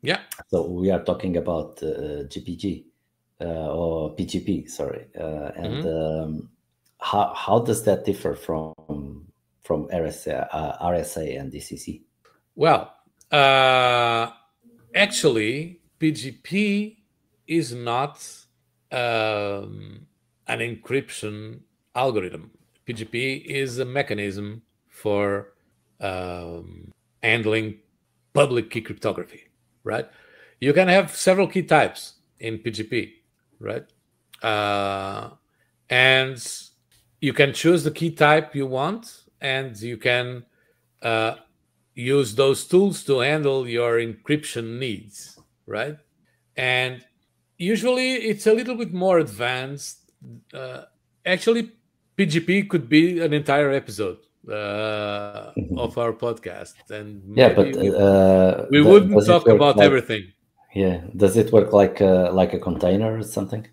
Yeah. So we are talking about GPG or PGP, sorry. And Mhm. how does that differ from RSA and DCC? Well, actually, PGP is not um, an encryption algorithm. PGP is a mechanism for um, handling public key cryptography, right? You can have several key types in PGP, right? Uh, and you can choose the key type you want, and you can uh, use those tools to handle your encryption needs, right? And usually it's a little bit more advanced. Uh, Actually, PGP could be an entire episode of our podcast, and Yeah, maybe but we wouldn't does it talk work about like, everything. yeah, does it work like a container or something?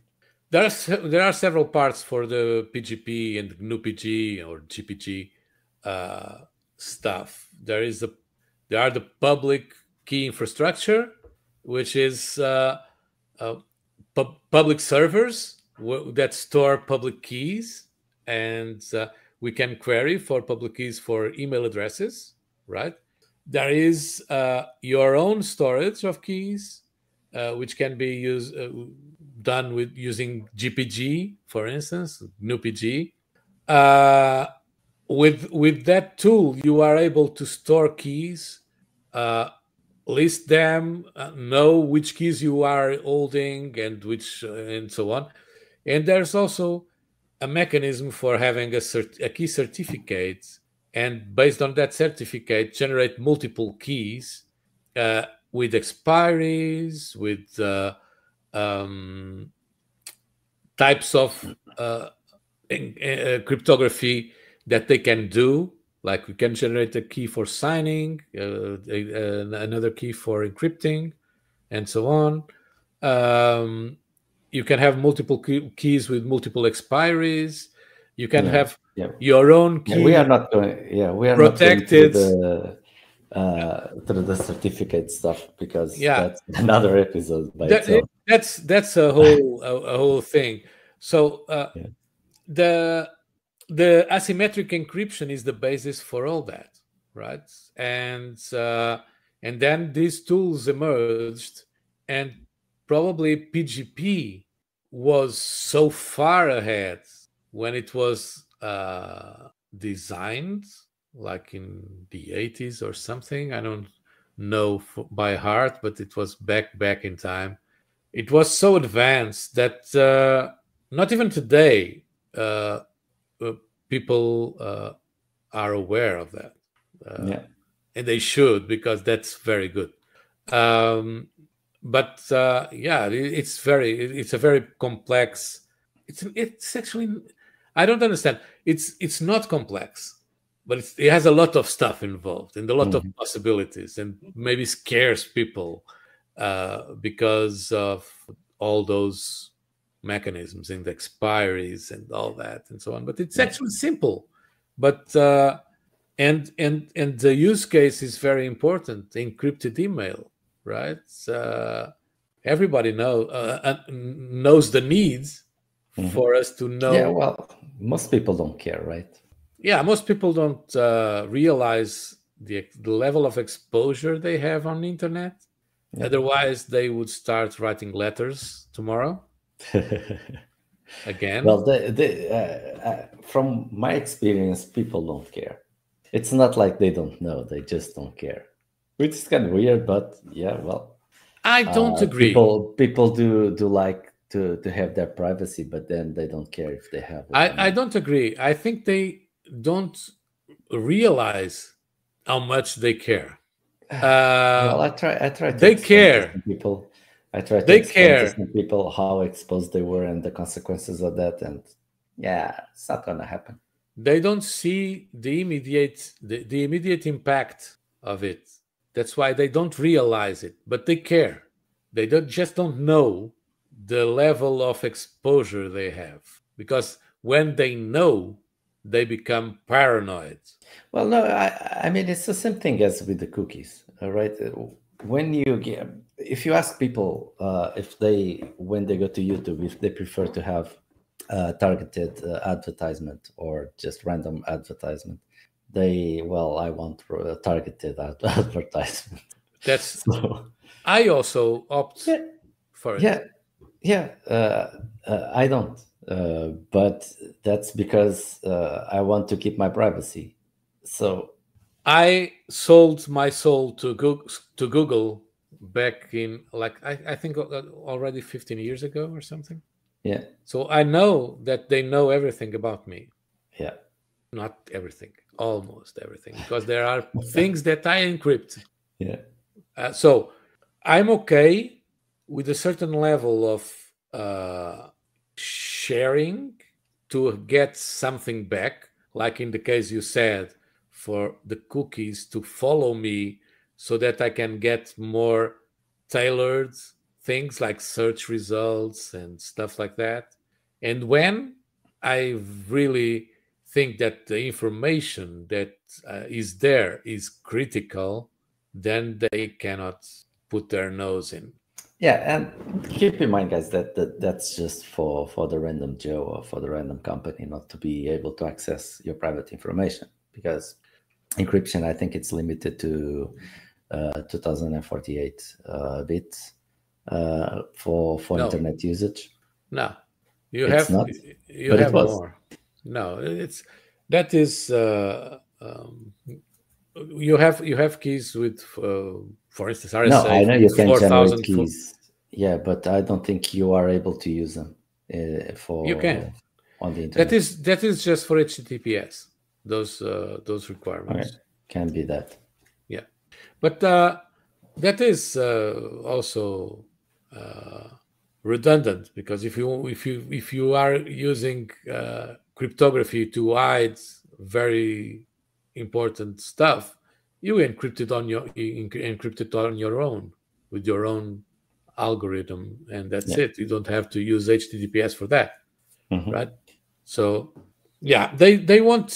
There are several parts for the PGP and GNU-PG or GPG uh, stuff. There are the public key infrastructure, which is uh, public servers that store public keys, and we can query for public keys for email addresses, right? There is your own storage of keys, which can be done with using GPG, for instance, GNU-PG. Uh, with that tool, you are able to store keys, uh, list them, know which keys you are holding, and which and so on. And there's also a mechanism for having a key certificate, and based on that certificate, generate multiple keys uh, with expiries, with um, types of cryptography that they can do. Like we can generate a key for signing, another key for encrypting, and so on. Um, you can have multiple keys with multiple expiries. You can Yeah, have yeah, your own yeah. We are key not going. Yeah, we are not going protected. through the certificate stuff because Yeah, that's another episode by itself. that's a whole thing. So Yeah, the the asymmetric encryption is the basis for all that, right? And then these tools emerged, and probably PGP was so far ahead when it was designed, like in the 80s or something. I don't know by heart, but it was back in time. It was so advanced that not even today uh, uh, people are aware of that, yeah, and they should, because that's very good. Um, but yeah, it's a very complex. It's actually, I don't understand. It's not complex, but it has a lot of stuff involved and a lot of mhm, possibilities, and maybe scares people because of all those mechanisms and expiries and all that and so on. But it's yeah, actually simple. But and the use case is very important. Encrypted email, right? Everybody knows the needs mhm. for us to Yeah. know. Well, most people don't care, right? Yeah, most people don't realize the level of exposure they have on the internet. Yeah. Otherwise, they would start writing letters tomorrow again. Well, from my experience, people don't care. It's not like they don't know; they just don't care, which is kind of weird. But yeah, well, I don't agree. people do like to have their privacy, but then they don't care if they have it or I not. don't agree. I think they don't realize how much they care. Uh, Well, I try to they explain to care. some people. I try to They explain to care. some people how exposed they were and the consequences of that, and yeah, it's not gonna happen. They don't see the immediate impact of it. That's why they don't realize it, but they care. They don't know the level of exposure they have, because when they know, they become paranoid. Well, no, I mean it's the same thing as with the cookies. All right, when you get if you ask people if they, when they go to YouTube, if they prefer to have targeted advertisement or just random advertisement, I want targeted advertisement. That's So, I also opt yeah, for it. yeah. I don't, but that's because I want to keep my privacy. So I sold my soul to Google back in, like, I think already 15 years ago or something. yeah, So I know that they know everything about me. yeah, Not everything, almost everything, because there are things that I encrypt. yeah, So I'm okay with a certain level of sharing to get something back, like in the case you said, for the cookies to follow me so that I can get more tailored things like search results and stuff like that. And when I really think that the information that is there is critical, then they cannot put their nose in. yeah. And keep in mind, guys, that's just for the random Joe or for the random company not to be able to access your private information, because encryption, I think it's limited to 2048 bits for No, internet usage. no, you It's have not, you but it have was. more. No, it's that is you have keys with, for instance, No, I RSA know you with can generate 4,000. keys. Yeah, but I don't think you are able to use them You can. on the That internet. is just for HTTPS. Those Okay, requirements. can be that. Yeah, but that is also redundant, because if you are using cryptography to hide very important stuff, you encrypt it on your own with your own algorithm, and that's Yeah. it. You don't have to use HTTPS for that, Hmm. right? So yeah, they want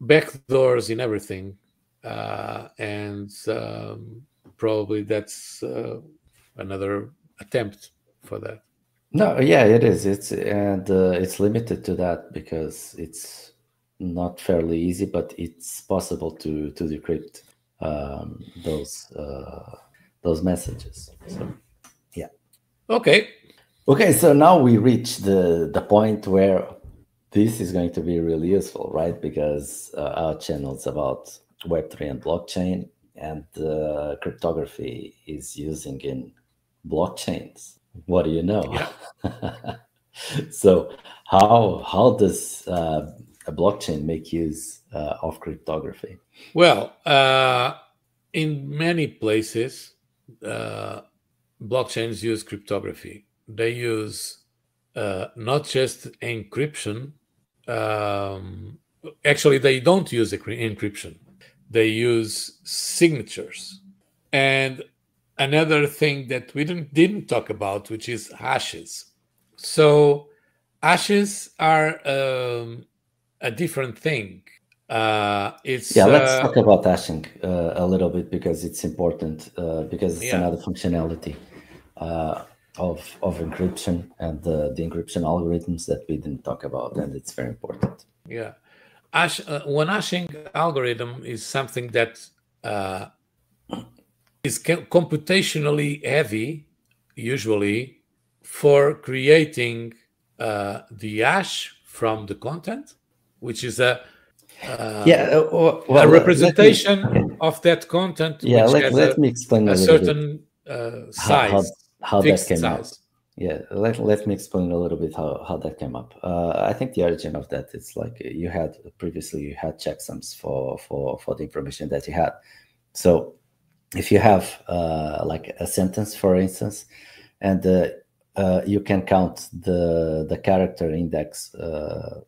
backdoors in everything, and probably that's another attempt for that. No, yeah, it is. It's limited to that because it's not fairly easy, but it's possible to decrypt those messages. So yeah. Okay. Okay, so now we reach the point where this is going to be really useful, right? Because our channel is about Web3 and blockchain, and cryptography is using in blockchains. What do you know? Yeah. So how does a blockchain make use of cryptography? Well, in many places, uh, blockchains use cryptography. They use not just encryption. Um, Actually, they don't use encryption. They use signatures. And another thing that we didn't talk about, which is hashes. So hashes are a different thing. It's Yeah, let's talk about hashing a little bit because it's important because it's yeah, another functionality of encryption and the encryption algorithms that we didn't talk about, and it's very important. yeah. One hashing algorithm is something that uh, is computationally heavy, usually, for creating the hash from the content, which is Yeah, a let me representation of that content, yeah, which has let me explain a a little bit certain how size, how that fixed came up. size. Yeah, let me explain a little bit how that came up. I think the origin of that, it's like you had previously you had checksums for the information that you had. So if you have like a sentence, for instance, and you can count the character index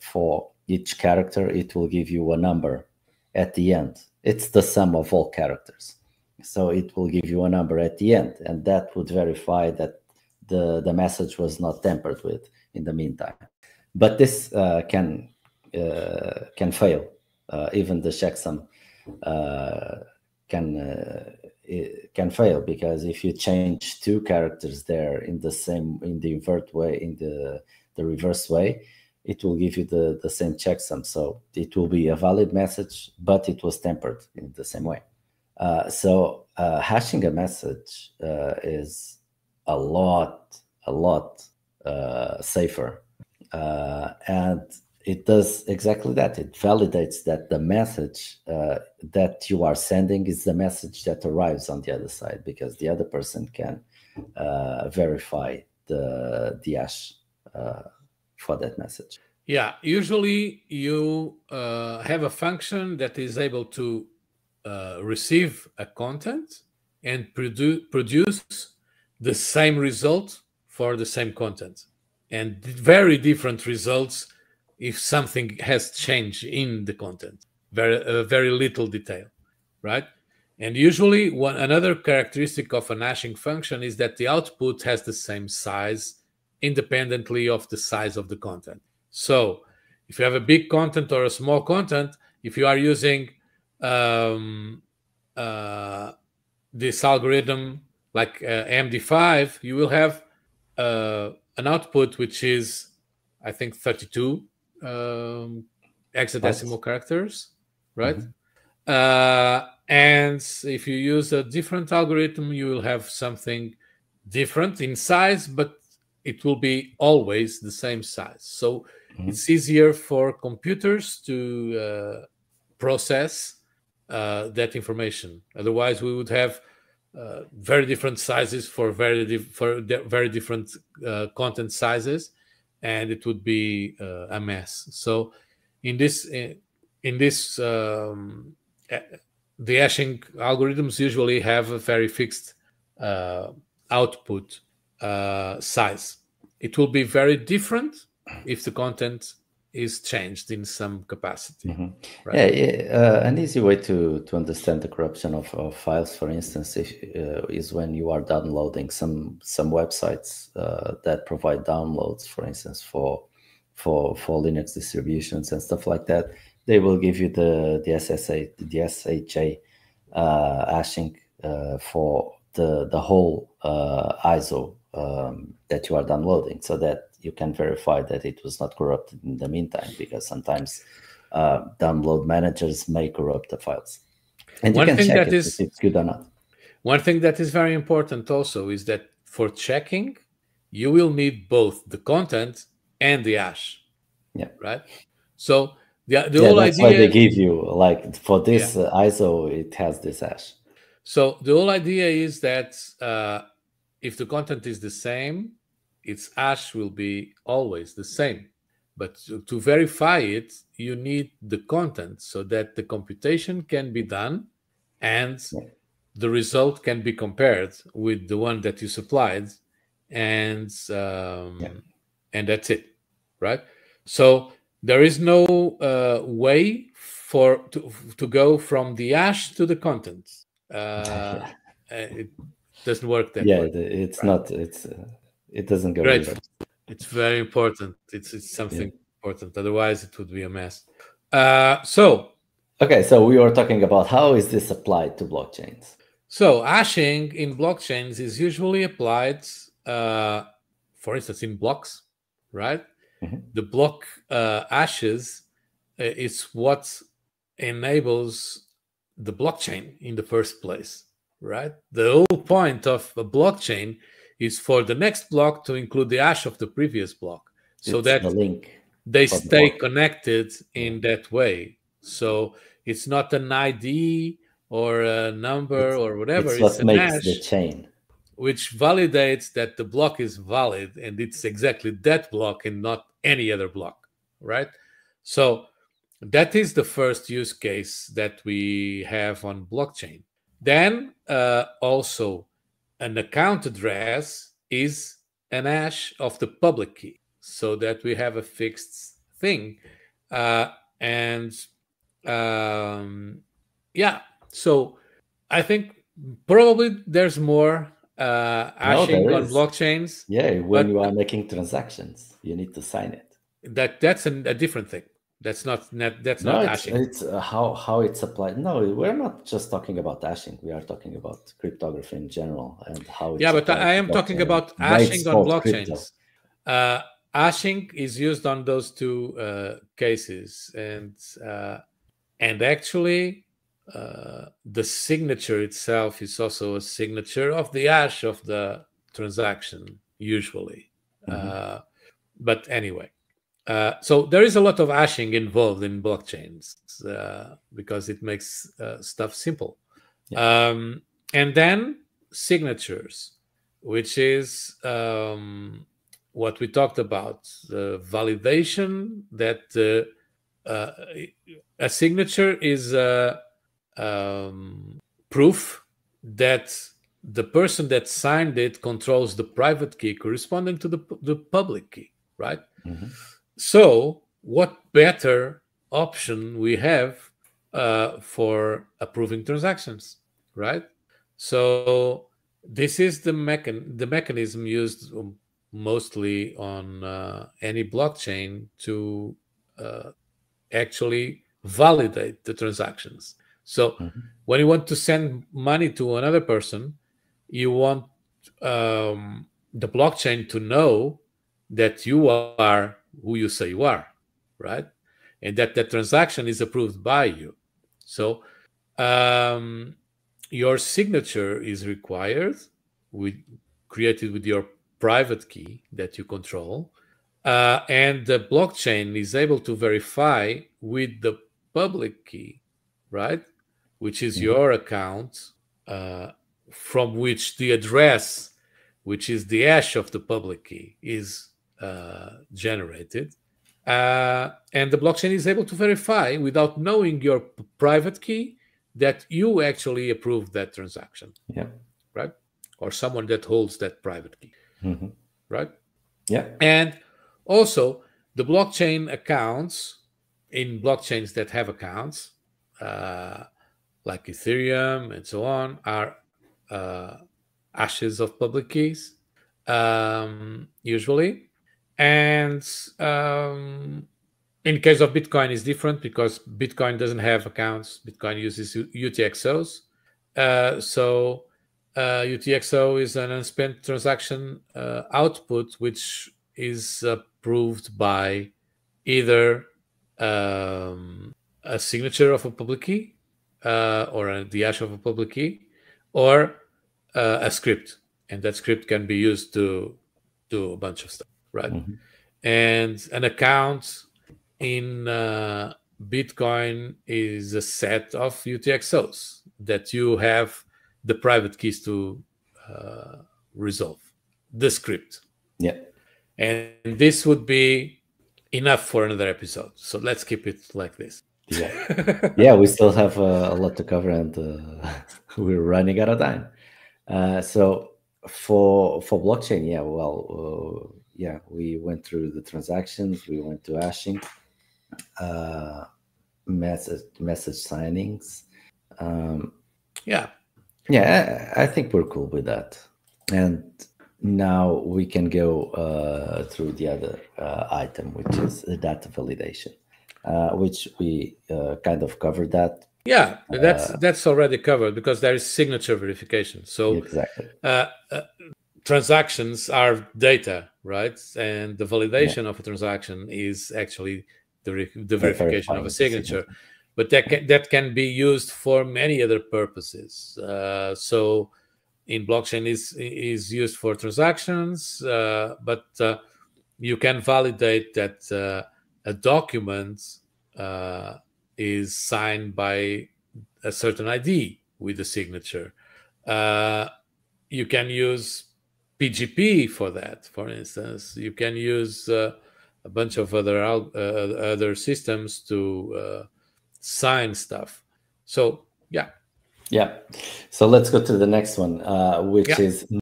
for each character, it will give you a number at the end. It's the sum of all characters. So it will give you a number at the end, and that would verify that the message was not tampered with in the meantime. But this can fail. Even the checksum can it can fail, because if you change 2 characters there in the invert way, in the reverse way, it will give you the same checksum. So it will be a valid message, but it was tampered in the same way. So hashing a message is a lot safer, and it does exactly that. It validates that the message that you are sending is the message that arrives on the other side, because the other person can verify the hash for that message. Yeah, usually you have a function that is able to receive a content and produce the same result for the same content, and very different results if something has changed in the content, very little detail, right? And usually another characteristic of an hashing function is that the output has the same size independently of the size of the content. So if you have a big content or a small content, if you are using this algorithm like MD5, you will have an output which is, I think, 32 hexadecimal characters, right? And if you use a different algorithm, you will have something different in size, but it will be always the same size. So it's easier for computers to process that information. Otherwise, we would have very different sizes for very different content sizes, and it would be a mess. So in this the hashing algorithms usually have a very fixed output size. It will be very different if the content is changed in some capacity. Right? An easy way to understand the corruption of files, for instance, is when you are downloading some websites that provide downloads, for instance, for Linux distributions and stuff like that. They will give you the SHA hashing for the whole ISO that you are downloading, so that you can verify that it was not corrupted in the meantime, because sometimes download managers may corrupt the files, and you can check if it's good or not. One thing that is very important also is that for checking, you will need both the content and the hash. Yeah. Right. So the whole that's idea, why they give you, like, for this ISO, it has this hash. So the whole idea is that if the content is the same, its hash will be always the same. But to verify it, you need the content so that the computation can be done and the result can be compared with the one that you supplied, and that's it, right? So there is no way to go from the hash to the content. It doesn't work that way. It's right? It doesn't go. Great. It's very important. It's something important. Otherwise, it would be a mess. Okay, so we were talking about how is this applied to blockchains. So hashing in blockchains is usually applied, for instance, in blocks, right? The block hashes is what enables the blockchain in the first place, right? The whole point of a blockchain is for the next block to include the hash of the previous block, so that the link they stay connected in that way. So it's not an ID or a number or whatever. It's what an makes hash, the chain, which validates that the block is valid and it's exactly that block and not any other block, right? So that is the first use case that we have on blockchain. Then also an account address is an hash of the public key, so that we have a fixed thing. So I think probably there's more hashing on blockchains. Yeah, when you are making transactions, you need to sign it. That's a different thing. That's not that's No, not it's hashing. how it's applied. No, we're not just talking about hashing. We are talking about cryptography in general and how Yeah, it's but applied I to am talking blockchain. about Why it's hashing on called crypto. blockchains. Hashing is used on those two cases, and actually, the signature itself is also a signature of the hash of the transaction, usually. But anyway, so there is a lot of hashing involved in blockchains because it makes stuff simple. Yeah. And then signatures, which is what we talked about, the validation that a signature is a proof that the person that signed it controls the private key corresponding to the public key, right? So what better option we have for approving transactions, right? So this is the mechanism used mostly on any blockchain to actually validate the transactions. So when you want to send money to another person, you want the blockchain to know that you are who you say you are, right? And that the transaction is approved by you. So your signature is required, created with your private key that you control, and the blockchain is able to verify with the public key, right? Which is your account, from which the address, which is the hash of the public key, is generated. And the blockchain is able to verify without knowing your private key that you actually approved that transaction. Yeah. Right? Or someone that holds that private key. Right? Yeah. And also, the blockchain accounts in blockchains that have accounts, like Ethereum and so on, are hashes of public keys, usually. And in case of Bitcoin, is different because Bitcoin doesn't have accounts. Bitcoin uses UTXOs. So UTXO is an unspent transaction output, which is approved by either a signature of a public key or the hash of a public key, or a script. And that script can be used to do a bunch of stuff, right? And an account in Bitcoin is a set of UTXOs that you have the private keys to resolve the script. Yeah. And this would be enough for another episode. So let's keep it like this. Yeah. Yeah, we still have a lot to cover, and we're running out of time. So for blockchain, yeah, well, yeah, we went through the transactions, we went to hashing, message signings. Yeah, I think we're cool with that. And now we can go through the other item, which is the data validation, which we kind of covered that. Yeah, that's already covered because there is signature verification. So exactly. Transactions are data, right? And the validation of a transaction is actually the verification of a signature. But that can be used for many other purposes. So in blockchain is used for transactions, but you can validate that a document is signed by a certain ID with a signature. You can use PGP for that, for instance. You can use a bunch of other systems to sign stuff. So yeah. So let's go to the next one, which is